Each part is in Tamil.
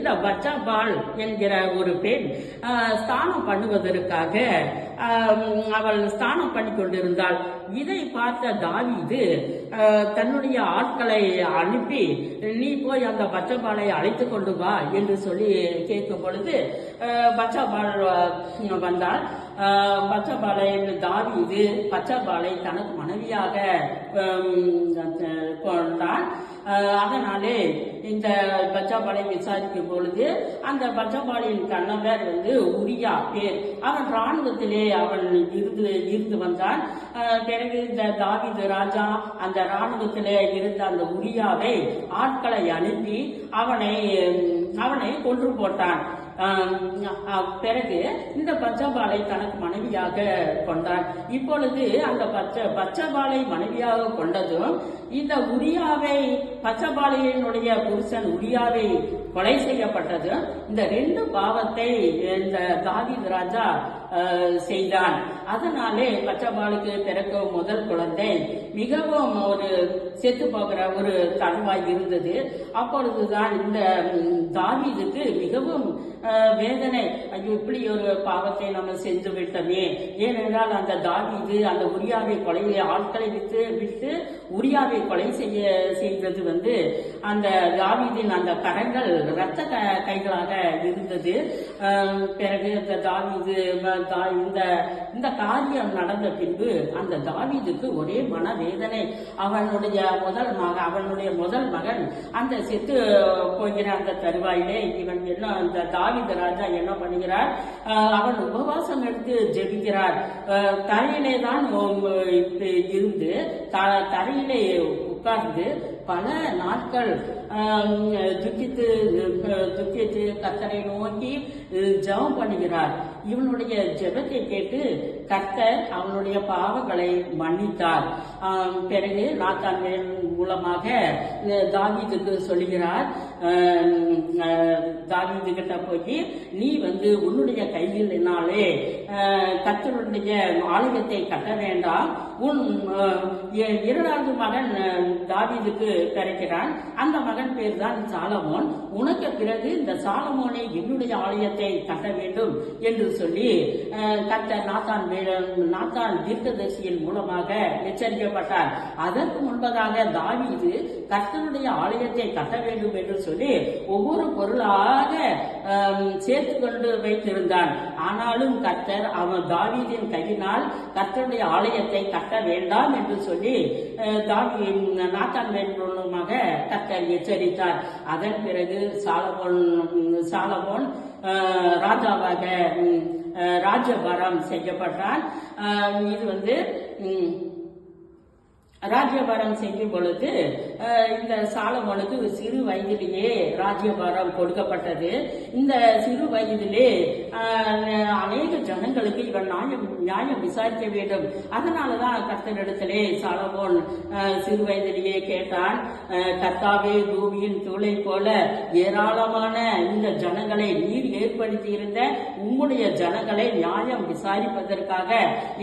இந்த பச்சாபால் என்கிற ஒரு பெண் ஸ்தானம் பண்ணுவதற்காக அவள் ஸ்தானம் பண்ணி கொண்டிருந்தாள். இதை பார்த்த தாவீது தன்னுடைய ஆட்களை அனுப்பி, நீ போய் அந்த பச்சபாலை அழைத்து கொண்டு வா என்று சொல்லி கேட்கும் பொழுது பச்சபால் வந்தாள். பச்சபாலை தாவீது பச்சபாலை தனக்கு மனைவியாக கொண்டான். அதனாலே இந்த பச்சாபாலை விசாரிக்கும் பொழுது அந்த பச்சாபாலின் கணவர் உரியா பேர். அவன் இராணுவத்திலே அவன் இருந்து வந்தான். பிறகு இந்த தாவீது ராஜா அந்த இராணுவத்திலே இருந்த அந்த உரியாவை ஆட்களை அனுப்பி அவனை கொன்று போட்டான். பிறகு இந்த பச்சபாலை தனக்கு மனைவியாக கொண்டான். இப்பொழுது அந்த பச்சபாலை மனைவியாக கொண்டதும் இந்த உரியாவை பச்சபாலையினுடைய புருஷன் உரியாவை கொலை செய்யப்பட்டதும் இந்த ரெண்டு பாவத்தை இந்த தாவீது ராஜா செய்தான். அதனாலே பச்சபாலுக்கு பிறக்க முதல் குழந்தை மிகவும் ஒரு செத்து போகிற ஒரு தருவாய் இருந்தது. அப்பொழுதுதான் இந்த தாவீதுக்கு மிகவும் வேதனை, ஐயோ இப்படி ஒரு பாவத்தை நம்ம செஞ்சு விட்டோமே. ஏனென்றால் அந்த தாவீது அந்த உரியாவை ஆட்களை விட்டு உரியாவை கொலை செய்தது அந்த தாவீதின் அந்த கரங்கள் இரத்த கைகளாக இருந்தது. பிறகு இந்த தாவீது இந்த காரியம் நடந்த பின்பு அந்த தாவீதுக்கு ஒரே மனவேதனை. அவனுடைய முதல் மகன் அந்த செத்து போகிற அந்த தருவாயிலே இவன் என்ன, அந்த தாவீது ராஜா என்ன பண்ணுகிறார், அவன் உபவாசம் எடுத்து ஜெபிக்கிறார். தரையிலே தான் இருந்து தரையிலே உட்கார்ந்து பல நாட்கள் துக்கித்து கர்த்தரை நோக்கி ஜெபம் பண்ணுகிறார். இவனுடைய ஜெபத்தை கேட்டு கர்த்தர் அவனுடைய பாவங்களை மன்னித்தார். பிறகு நாத்தான் மூலமாக தாவீதுக்கு சொல்லுகிறார், தாவீது கிட்ட போய் நீ உன்னுடைய கையினாலே கர்த்தருடைய ஆலயத்தை கட்ட வேண்டாம். உன் இரண்டாவது மகன் தாவீதுக்கு கிடைக்கிறான். அந்த மகன் பேர் தான் சாலமோன். உனக்கு பிறகு இந்த சாலமோனை என்னுடைய ஆலயத்தை கட்ட வேண்டும் என்று சொல்லி கர்த்தர் நாத்தான் தீர்க்கதரிசியின் மூலமாக எச்சரிக்கப்பட்டார். அதற்கு முன்பதாக தாவீது கர்த்தருடைய ஆலயத்தை கட்ட வேண்டும் என்று சொல்லி ஒவ்வொரு பொருளாக சேர்த்து கொண்டு வைத்திருந்தான். ஆனாலும் கர்த்தர் அவன் தாவீதின் கையினால் கர்த்தருடைய ஆலயத்தை கட்ட வேண்டாம் என்று சொல்லி நாத்தான் மூலமாக கர்த்தர் எச்சரித்தார். அதன் பிறகு சாலமோன் ராஜாவாக ராஜ்யபாரம் செய்யப்பட்டான். இது ராஜ்யபாரம் செய்யும் பொழுது இந்த சாலமோனுக்கு சிறு வயதிலேயே ராஜ்யபாரம் கொடுக்கப்பட்டது. இந்த சிறு வயதிலே அநேக ஜனங்களுக்கு இவன் நியாயம் விசாரிக்க வேண்டும். அதனாலதான் கர்த்தரிடத்திலே சாலமோன் சிறு வயதிலேயே கேட்டான், கர்த்தாவே, பூமியின் தூளை போல ஏராளமான இந்த ஜனங்களை நீர் ஏற்படுத்தி இருந்த உம்முடைய ஜனங்களை நியாயம் விசாரிப்பதற்காக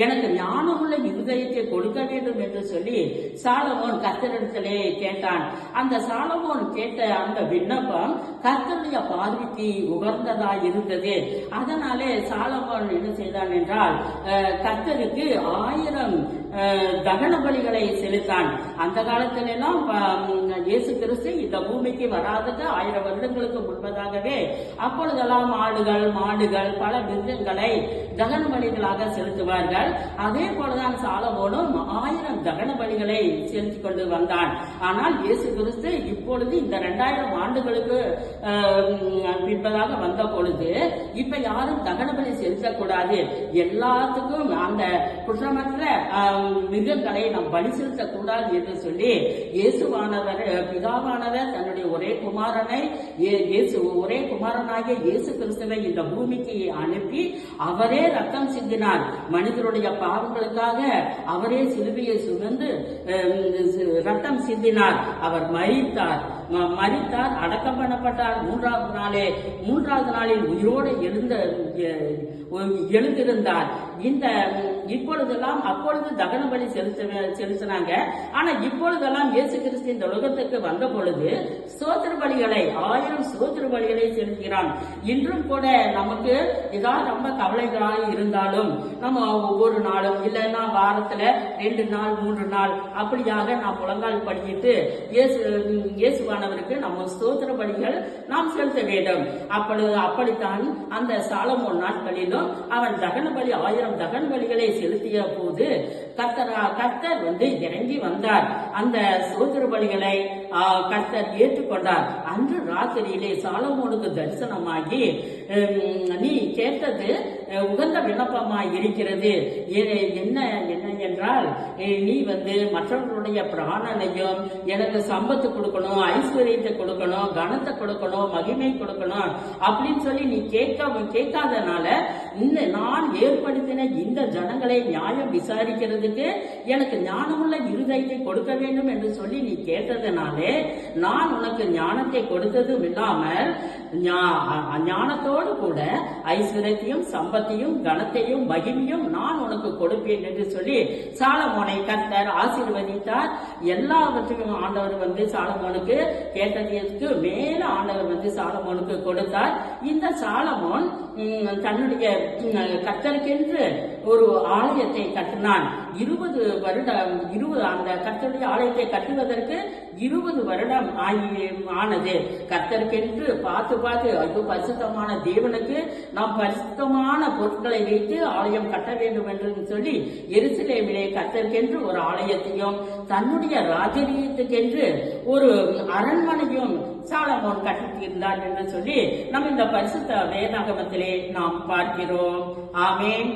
எனக்கு ஞானமுள்ள இருதயத்தை கொடுக்க வேண்டும் என்று சொல்லி சாலமோன் கர்த்தரிடத்திலே கேட்டான். அந்த சாலமோன் கேட்ட அந்த விண்ணப்பம் கர்த்தருடைய பார்வைக்கு உகந்ததா இருந்தது. அதனாலே சாலமோன் என்ன செய்தான் என்றால் கர்த்தருக்கு 1000 தகன பலிகளை செலுத்தான். அந்த காலத்திலெல்லாம் இயேசு கிறிஸ்து இந்த பூமிக்கு வராதது 1000 வருடங்களுக்கு முன்பதாகவே அப்பொழுதெல்லாம் ஆடுகள், மாடுகள், பல மிருகங்களை தகன பலிகளாக செலுத்துவார்கள். அதே போலதான் சாலமோனும் 1000 தகன பலிகளை செலுத்திக் கொண்டு வந்தான். ஆனால் இயேசு கிறிஸ்து இப்பொழுது இந்த 2000 ஆண்டுகளுக்கு பின்பதாக வந்த பொழுது இப்ப யாரும் தகன பலி செலுத்தக்கூடாது, எல்லாத்துக்கும் அந்த குற்றமற்ற மிருகங்களை நாம் பலி செலுத்தக்கூடாது என்று சொல்லி இயேசுவானவர் பிதாவானவர் தன்னுடைய ஒரே குமாரனாகிய இயேசு கிறிஸ்துவை இந்த பூமிக்கு அனுப்பி அவரே ரத்தம் சிந்தினார். மனிதருடைய பாவங்களுக்காக அவரே சிலுவையை சுமந்து ரத்தம் சிந்தினார். அவர் மரித்தார். மரித்தார், அடக்கம் பண்ணப்பட்டார். மூன்றாவது நாளில் உயிரோடு எழுந்திருந்தார். இப்பொழுதெல்லாம் அப்பொழுது தகன பலி செலுத்தினாங்க. ஆனா இப்பொழுதெல்லாம் இயேசு கிறிஸ்து இந்த உலகத்துக்கு வந்த பொழுது ஸ்தோத்திர பலிகளை 1000 ஸ்தோத்திர பலிகளை செலுத்துகிறான். இன்றும் கூட நமக்கு ஏதாவது ரொம்ப கவலைகளாக இருந்தாலும் நம்ம ஒவ்வொரு நாளும் இல்லைன்னா வாரத்துல 2 நாள் 3 நாள் அப்படியாக நாம் முழங்கால் படிக்கிட்டு இயேசுவானவருக்கு நம்ம ஸ்தோத்திர பலிகள் நாம் செலுத்த வேண்டும். அப்படித்தான் அந்த சாலமோன் நாட்களிலும் அவன் தகன பலி 1000 தகன பலிகளை செலுத்திய போது கர்த்தர் இறங்கி வந்தார். அந்த ஸ்தோத்திர பலிகளை கர்த்தர் ஏற்றுக்கொண்டார். அன்று ராத்திரியிலே சாலமோனுக்கு தரிசனமாகி, நீ கேட்டது உகந்த விண்ணப்பமாய் இருக்கிறது. என்ன என்றால், நீ மற்றவர்களுடைய பிராணனையும் எனக்கு சம்பத்து கொடுக்கணும், ஐஸ்வர்யத்தை கொடுக்கணும், கனத்தை கொடுக்கணும், மகிமை கொடுக்கணும் அப்படின்னு சொல்லி நீ கேட்காதனால நான் ஏற்படுத்தின இந்த ஜனங்களை நியாயம் விசாரிக்கிறதுக்கு எனக்கு ஞானமுள்ள இருதயத்தை கொடுக்க வேண்டும் என்று சொல்லி நீ கேட்டதனாலே நான் உனக்கு ஞானத்தை கொடுத்ததும் இல்லாமல் ஞானத்தோடு கூட ஐஸ்வர்யத்தையும் சம்பத்தையும் கனத்தையும் மகிமையும் நான் உனக்கு கொடுப்பேன் என்று சொல்லி சாலமோனை கர்த்தர் ஆசீர்வதித்தார். எல்லாவற்றையும் ஆண்டவர் சாலமோனுக்கு கேட்டதற்கு மேல ஆண்டவர் சாலமோனுக்கு கொடுத்தார். இந்த சாலமோன் தன்னுடைய கர்த்தருக்கென்று ஒரு ஆலயத்தை கட்டினான். 20 வருடம் அந்த கர்த்தருடைய ஆலயத்தை கட்டுவதற்கு 20 வருடம் ஆனது. கர்த்தருக்கென்று பார்த்து அது பரிசுத்தமான தேவனுக்கு நாம் பரிசுத்தமான பொருட்களை வைத்து ஆலயம் கட்ட வேண்டும் என்று சொல்லி எருசலேமிலே கர்த்தருக்கென்று ஒரு ஆலயத்தையும் தன்னுடைய ராஜரீகத்துக்கென்று ஒரு அரண்மனையும் சாலமோன் கட்டியிருந்தார் என்று சொல்லி நம்ம இந்த பரிசுத்த வேதாகமத்திலே நாம் பார்க்கிறோம். ஆமென்.